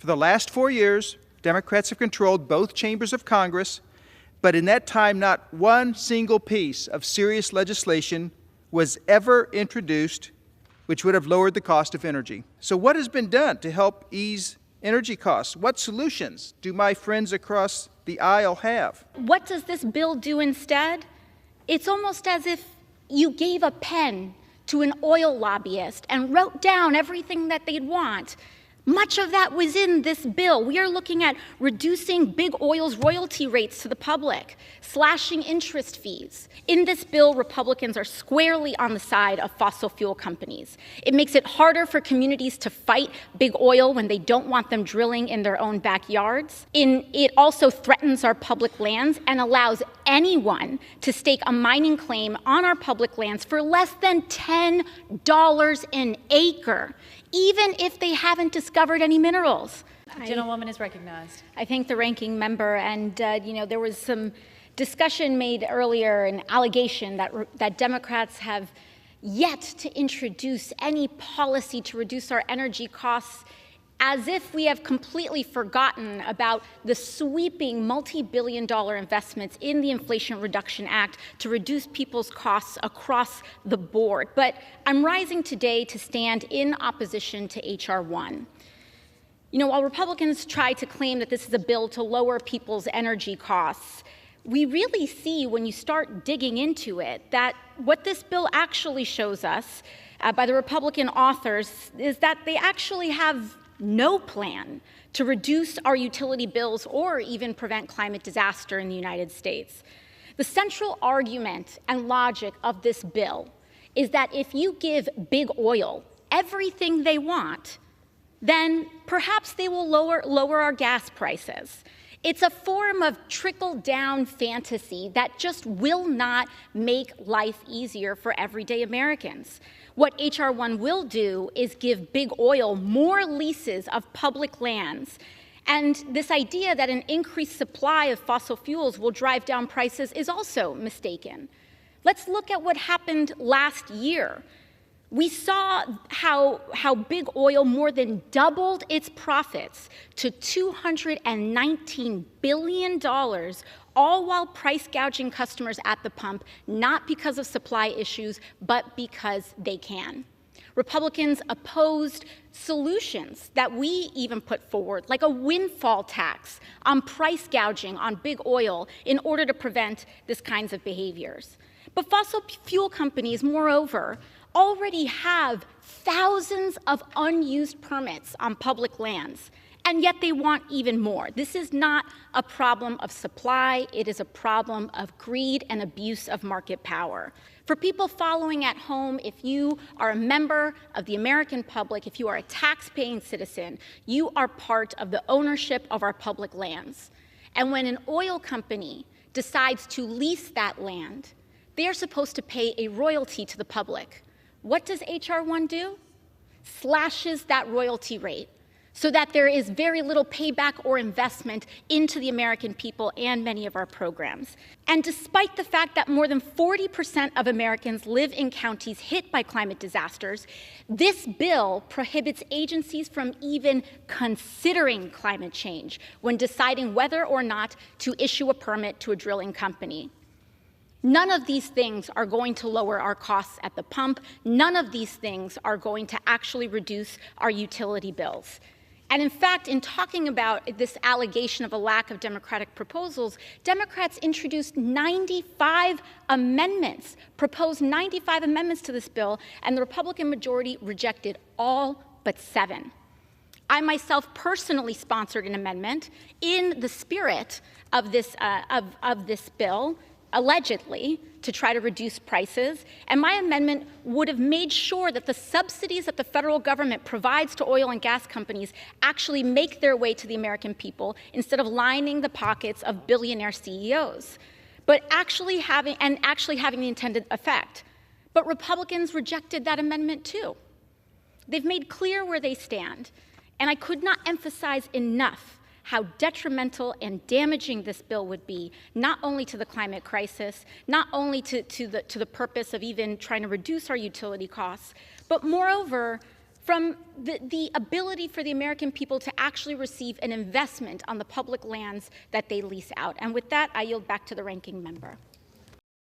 For the last 4 years, Democrats have controlled both chambers of Congress, but in that time, not one single piece of serious legislation was ever introduced which would have lowered the cost of energy. So what has been done to help ease energy costs? What solutions do my friends across the aisle have? What does this bill do instead? It's almost as if you gave a pen to an oil lobbyist and wrote down everything that they'd want. Much of that was in this bill. We are looking at reducing big oil's royalty rates to the public, slashing interest fees. In this bill, Republicans are squarely on the side of fossil fuel companies. It makes it harder for communities to fight big oil when they don't want them drilling in their own backyards. It also threatens our public lands and allows anyone to stake a mining claim on our public lands for less than $10 an acre, even if they haven't discovered any minerals. The gentlewoman is recognized. I thank the ranking member, and there was some discussion made earlier, an allegation that Democrats have yet to introduce any policy to reduce our energy costs, as if we have completely forgotten about the sweeping multi-billion-dollar investments in the Inflation Reduction Act to reduce people's costs across the board. But I'm rising today to stand in opposition to H.R. 1. While Republicans try to claim that this is a bill to lower people's energy costs, we really see when you start digging into it that what this bill actually shows us by the Republican authors is that they actually have no plan to reduce our utility bills or even prevent climate disaster in the United States. The central argument and logic of this bill is that if you give big oil everything they want, then perhaps they will lower our gas prices. It's a form of trickle-down fantasy that just will not make life easier for everyday Americans. What H.R. 1 will do is give big oil more leases of public lands. And this idea that an increased supply of fossil fuels will drive down prices is also mistaken. Let's look at what happened last year. We saw how big oil more than doubled its profits to $219 billion, all while price gouging customers at the pump, not because of supply issues, but because they can. Republicans opposed solutions that we even put forward, like a windfall tax on price gouging on big oil in order to prevent these kinds of behaviors. But fossil fuel companies, moreover, already have thousands of unused permits on public lands, and yet they want even more. This is not a problem of supply, it is a problem of greed and abuse of market power. For people following at home, if you are a member of the American public, if you are a tax-paying citizen, you are part of the ownership of our public lands. And when an oil company decides to lease that land, they are supposed to pay a royalty to the public. What does H.R. 1 do? Slashes that royalty rate so that there is very little payback or investment into the American people and many of our programs. And despite the fact that more than 40% of Americans live in counties hit by climate disasters, this bill prohibits agencies from even considering climate change when deciding whether or not to issue a permit to a drilling company. None of these things are going to lower our costs at the pump. None of these things are going to actually reduce our utility bills. And in fact, in talking about this allegation of a lack of Democratic proposals, Democrats introduced 95 amendments, proposed 95 amendments to this bill, and the Republican majority rejected all but 7. I myself personally sponsored an amendment in the spirit of this bill, allegedly, to try to reduce prices. And my amendment would have made sure that the subsidies that the federal government provides to oil and gas companies actually make their way to the American people instead of lining the pockets of billionaire CEOs, but actually having the intended effect. But Republicans rejected that amendment too. They've made clear where they stand. And I could not emphasize enough how detrimental and damaging this bill would be, not only to the climate crisis, not only to the purpose of even trying to reduce our utility costs, but moreover, from the ability for the American people to actually receive an investment on the public lands that they lease out. And with that, I yield back to the ranking member.